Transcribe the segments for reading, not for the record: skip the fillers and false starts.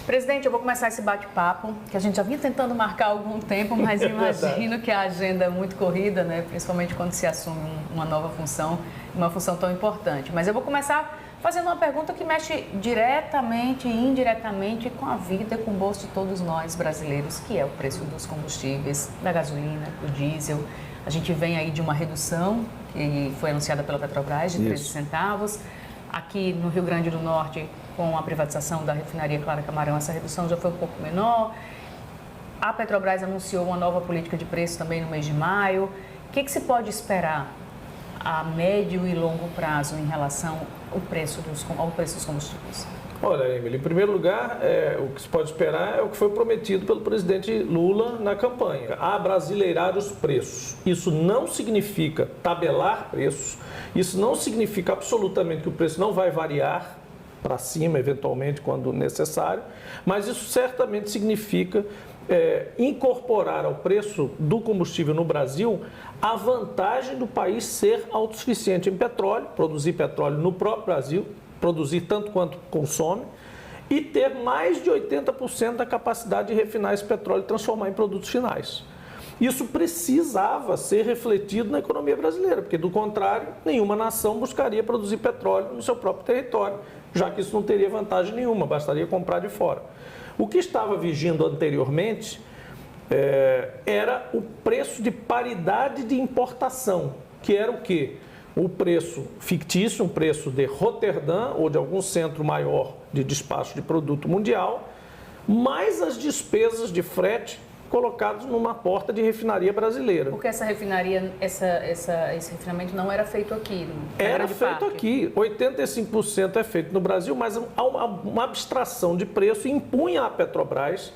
Presidente, eu vou começar esse bate-papo, que a gente já vinha tentando marcar há algum tempo, mas imagino que a agenda é muito corrida, né? Principalmente quando se assume uma nova função, uma função tão importante. Mas eu vou começar fazendo uma pergunta que mexe diretamente e indiretamente com a vida, com o bolso de todos nós brasileiros, que é o preço dos combustíveis, da gasolina, do diesel. A gente vem aí de uma redução que foi anunciada pela Petrobras de 13 centavos. Aqui no Rio Grande do Norte, com a privatização da refinaria Clara Camarão, essa redução já foi um pouco menor. A Petrobras anunciou uma nova política de preço também no mês de maio. O que se pode esperar a médio e longo prazo em relação ao preço dos combustíveis? Olha, Emily, em primeiro lugar, o que se pode esperar é o que foi prometido pelo presidente Lula na campanha: abrasileirar os preços. Isso não significa tabelar preços, isso não significa absolutamente que o preço não vai variar para cima, eventualmente, quando necessário, mas isso certamente significa incorporar ao preço do combustível no Brasil a vantagem do país ser autossuficiente em petróleo, produzir petróleo no próprio Brasil, produzir tanto quanto consome, e ter mais de 80% da capacidade de refinar esse petróleo e transformar em produtos finais. Isso precisava ser refletido na economia brasileira, porque, do contrário, nenhuma nação buscaria produzir petróleo no seu próprio território, já que isso não teria vantagem nenhuma, bastaria comprar de fora. O que estava vigindo anteriormente era o preço de paridade de importação, que era o quê? O preço fictício, um preço de Roterdã ou de algum centro maior de despacho de produto mundial, mais as despesas de frete colocados numa porta de refinaria brasileira. Porque essa refinaria, esse refinamento não era feito aqui? Era feito aqui. 85% é feito no Brasil, mas há uma abstração de preço e impunha à Petrobras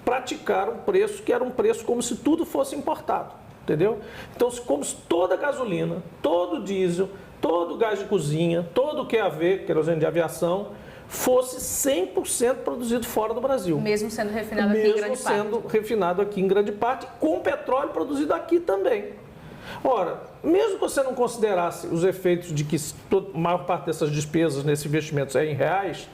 praticar um preço que era um preço como se tudo fosse importado, entendeu? Então, como se toda gasolina, todo diesel, todo gás de cozinha, todo o QAV, querosene de aviação, fosse 100% produzido fora do Brasil. Mesmo sendo refinado aqui em grande parte. Mesmo sendo refinado aqui em grande parte, com petróleo produzido aqui também. Ora, mesmo que você não considerasse os efeitos de que a maior parte dessas despesas nesses investimentos é em reais,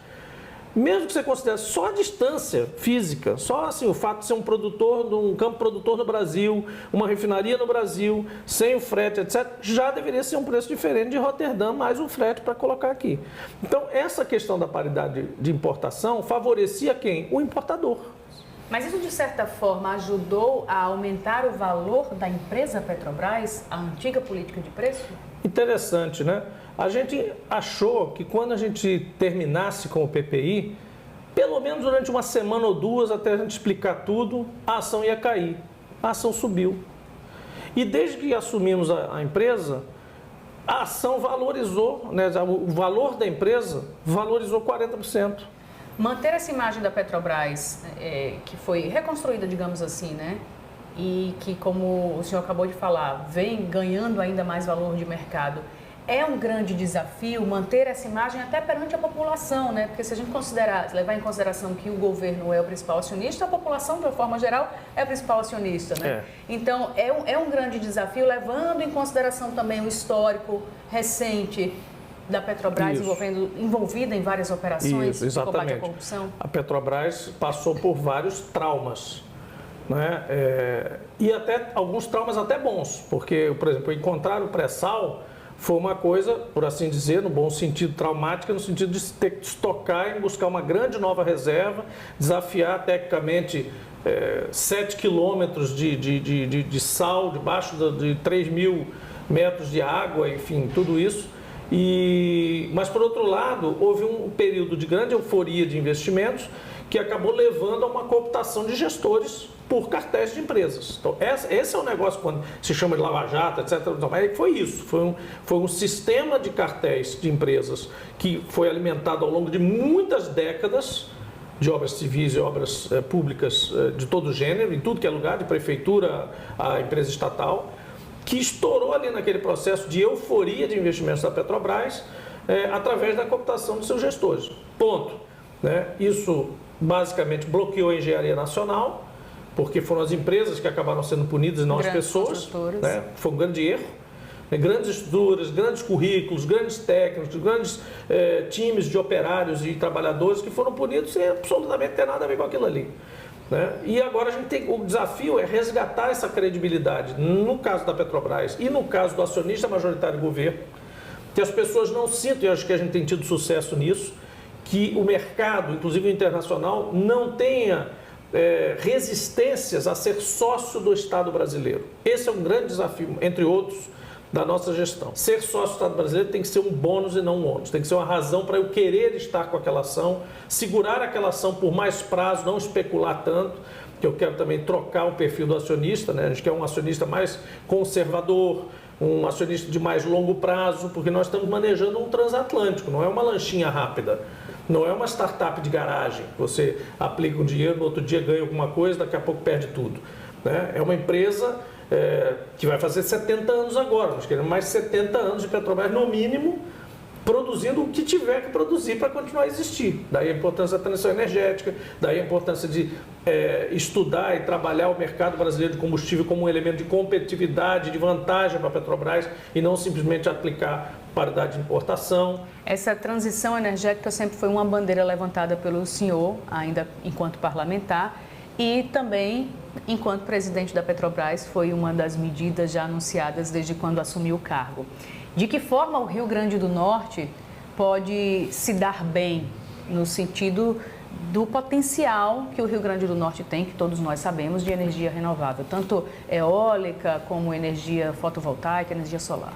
mesmo que você considerasse só a distância física, só assim, o fato de ser um produtor, um campo produtor no Brasil, uma refinaria no Brasil, sem o frete, etc., já deveria ser um preço diferente de Roterdã, mais um frete para colocar aqui. Então, essa questão da paridade de importação favorecia quem? O importador. Mas isso, de certa forma, ajudou a aumentar o valor da empresa Petrobras, a antiga política de preço? Interessante, né? A gente achou que quando a gente terminasse com o PPI, pelo menos durante uma semana ou duas, até a gente explicar tudo, a ação ia cair. A ação subiu. E desde que assumimos a empresa, a ação valorizou, né? O valor da empresa valorizou 40%. Manter essa imagem da Petrobras, que foi reconstruída, digamos assim, né? E que, como o senhor acabou de falar, vem ganhando ainda mais valor de mercado. É um grande desafio manter essa imagem até perante a população, né? Porque se a gente levar em consideração que o governo é o principal acionista, a população, de uma forma geral, é o principal acionista, né? Então, é um grande desafio, levando em consideração também o histórico recente da Petrobras envolvida em várias operações de combate à corrupção. A Petrobras passou por vários traumas, né? E até alguns traumas até bons, porque, por exemplo, encontrar o pré-sal foi uma coisa, por assim dizer, no bom sentido, traumática, no sentido de ter que estocar e buscar uma grande nova reserva, desafiar tecnicamente 7 quilômetros de sal debaixo de 3 mil metros de água, enfim, tudo isso. Mas, por outro lado, houve um período de grande euforia de investimentos que acabou levando a uma cooptação de gestores por cartéis de empresas. Então, esse é o negócio quando se chama de Lava Jato, etc. Mas foi isso, foi um sistema de cartéis de empresas que foi alimentado ao longo de muitas décadas de obras civis e obras públicas de todo gênero, em tudo que é lugar, de prefeitura a empresa estatal, que estourou ali naquele processo de euforia de investimentos da Petrobras através da cooptação de seus gestores. Ponto. Né? Isso basicamente bloqueou a engenharia nacional, porque foram as empresas que acabaram sendo punidas e não as pessoas. Né? Foi um grande erro. grandes estruturas, grandes currículos, grandes técnicos, grandes times de operários e trabalhadores que foram punidos sem absolutamente ter nada a ver com aquilo ali. Né? E agora a gente o desafio é resgatar essa credibilidade, no caso da Petrobras e no caso do acionista majoritário do governo, que as pessoas não sintam, e acho que a gente tem tido sucesso nisso, que o mercado, inclusive o internacional, não tenha resistências a ser sócio do Estado brasileiro. Esse é um grande desafio, entre outros, da nossa gestão. Ser sócio do Estado brasileiro tem que ser um bônus e não um ônus. Tem que ser uma razão para eu querer estar com aquela ação, segurar aquela ação por mais prazo, não especular tanto, que eu quero também trocar o perfil do acionista, né? A gente quer um acionista mais conservador, um acionista de mais longo prazo, porque nós estamos manejando um transatlântico, não é uma lanchinha rápida. Não é uma startup de garagem, você aplica um dinheiro, no outro dia ganha alguma coisa, daqui a pouco perde tudo. Né? É uma empresa que vai fazer 70 anos agora, nós queremos mais 70 anos de Petrobras, no mínimo, produzindo o que tiver que produzir para continuar a existir. Daí a importância da transição energética, daí a importância de estudar e trabalhar o mercado brasileiro de combustível como um elemento de competitividade, de vantagem para a Petrobras e não simplesmente aplicar paridade de importação. Essa transição energética sempre foi uma bandeira levantada pelo senhor, ainda enquanto parlamentar, e também enquanto presidente da Petrobras, foi uma das medidas já anunciadas desde quando assumiu o cargo. De que forma o Rio Grande do Norte pode se dar bem no sentido do potencial que o Rio Grande do Norte tem, que todos nós sabemos, de energia renovável, tanto eólica como energia fotovoltaica, energia solar?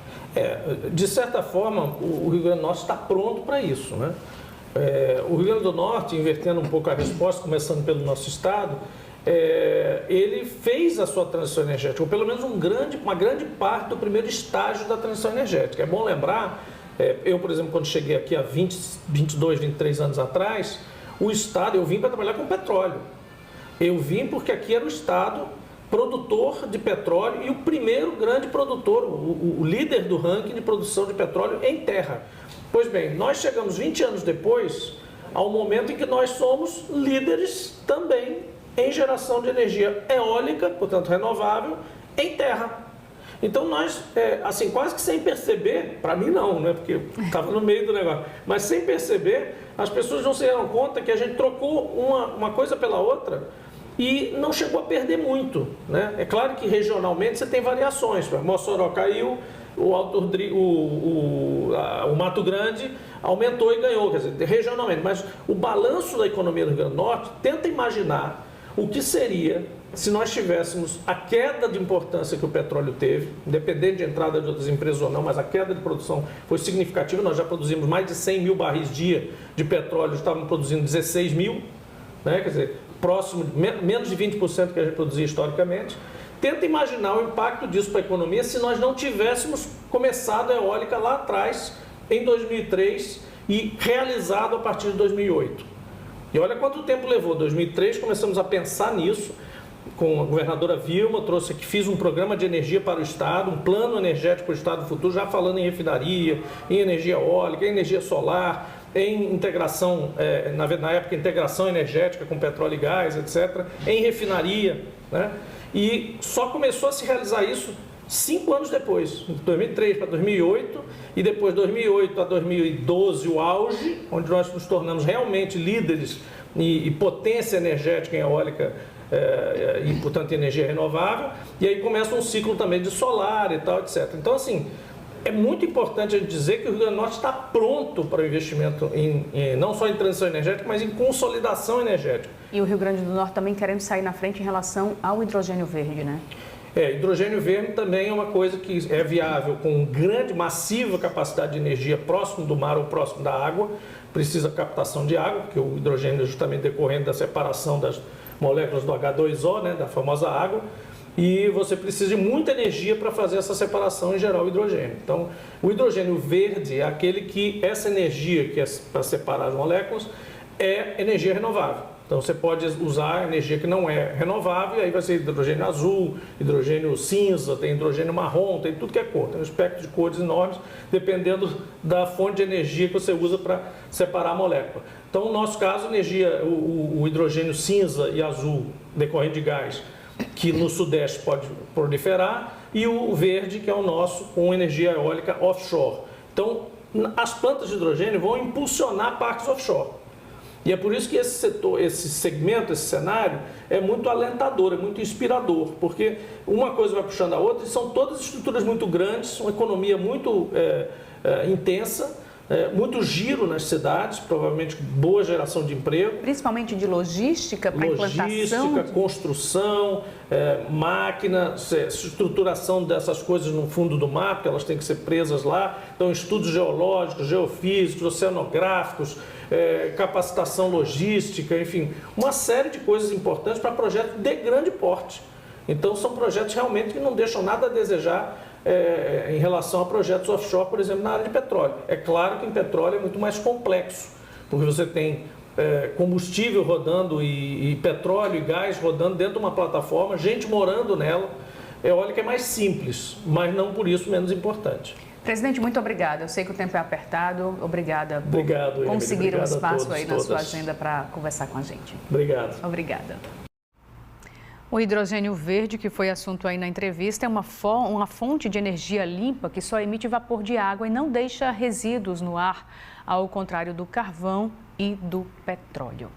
De certa forma, o Rio Grande do Norte está pronto para isso, né? O Rio Grande do Norte, invertendo um pouco a resposta, começando pelo nosso estado, ele fez a sua transição energética, ou pelo menos uma grande parte do primeiro estágio da transição energética. É bom lembrar, eu, por exemplo, quando cheguei aqui há 22, 23 anos atrás, o estado, eu vim para trabalhar com petróleo. Eu vim porque aqui era o estado produtor de petróleo e o primeiro grande produtor, o líder do ranking de produção de petróleo em terra. Pois bem, nós chegamos 20 anos depois ao momento em que nós somos líderes também em geração de energia eólica, portanto renovável, em terra. Então nós, assim, quase que sem perceber, para mim não, né, porque eu estava no meio do negócio, mas sem perceber, as pessoas não se deram conta que a gente trocou uma coisa pela outra e não chegou a perder muito, né? É claro que regionalmente você tem variações, Mossoró caiu, o Mato Grande aumentou e ganhou, quer dizer, regionalmente, mas o balanço da economia do Rio Grande do Norte, tenta imaginar o que seria se nós tivéssemos a queda de importância que o petróleo teve, independente de entrada de outras empresas ou não, mas a queda de produção foi significativa. Nós já produzimos mais de 100 mil barris dia de petróleo, estávamos produzindo 16 mil, né? Quer dizer, próximo, menos de 20% que a gente produzia historicamente. Tenta imaginar o impacto disso para a economia se nós não tivéssemos começado a eólica lá atrás, em 2003, e realizado a partir de 2008. E olha quanto tempo levou. 2003 começamos a pensar nisso, com a governadora Vilma, trouxe aqui, fiz um programa de energia para o Estado, um plano energético para o Estado futuro, já falando em refinaria, em energia eólica, em energia solar, em integração, na época, integração energética com petróleo e gás, etc., em refinaria, né? E só começou a se realizar isso 5 anos depois, de 2003 para 2008, e depois de 2008 a 2012 o auge, onde nós nos tornamos realmente líderes e potência energética em eólica e, portanto, energia renovável, e aí começa um ciclo também de solar e tal, etc. Então, assim, é muito importante a gente dizer que o Rio Grande do Norte está pronto para o investimento não só em transição energética, mas em consolidação energética. E o Rio Grande do Norte também querendo sair na frente em relação ao hidrogênio verde, né? Hidrogênio verde também é uma coisa que é viável com grande, massiva capacidade de energia próximo do mar ou próximo da água. Precisa captação de água, porque o hidrogênio é justamente decorrente da separação das moléculas do H2O, né, da famosa água. E você precisa de muita energia para fazer essa separação e gerar o hidrogênio. Então, o hidrogênio verde é aquele que essa energia que é para separar as moléculas é energia renovável. Então, você pode usar energia que não é renovável, e aí vai ser hidrogênio azul, hidrogênio cinza, tem hidrogênio marrom, tem tudo que é cor. Tem um espectro de cores enormes, dependendo da fonte de energia que você usa para separar a molécula. Então, no nosso caso, o hidrogênio cinza e azul, decorrente de gás, que no Sudeste pode proliferar, e o verde, que é o nosso, com energia eólica offshore. Então, as plantas de hidrogênio vão impulsionar parques offshore. E é por isso que esse setor, esse segmento, esse cenário é muito alentador, é muito inspirador, porque uma coisa vai puxando a outra e são todas estruturas muito grandes, uma economia muito intensa, muito giro nas cidades, provavelmente boa geração de emprego. Principalmente de logística para implantação. Logística, construção, máquina, estruturação dessas coisas no fundo do mar, porque elas têm que ser presas lá. Então, estudos geológicos, geofísicos, oceanográficos, capacitação logística, enfim, uma série de coisas importantes para projetos de grande porte. Então, são projetos realmente que não deixam nada a desejar em relação a projetos offshore, por exemplo, na área de petróleo. É claro que em petróleo é muito mais complexo, porque você tem combustível rodando e petróleo e gás rodando dentro de uma plataforma, gente morando nela. Eólica é mais simples, mas não por isso menos importante. Presidente, muito obrigada. Eu sei que o tempo é apertado. Obrigada por conseguir um espaço aí na sua agenda para conversar com a gente. Obrigado. Obrigada. O hidrogênio verde, que foi assunto aí na entrevista, é uma fonte de energia limpa que só emite vapor de água e não deixa resíduos no ar, ao contrário do carvão e do petróleo.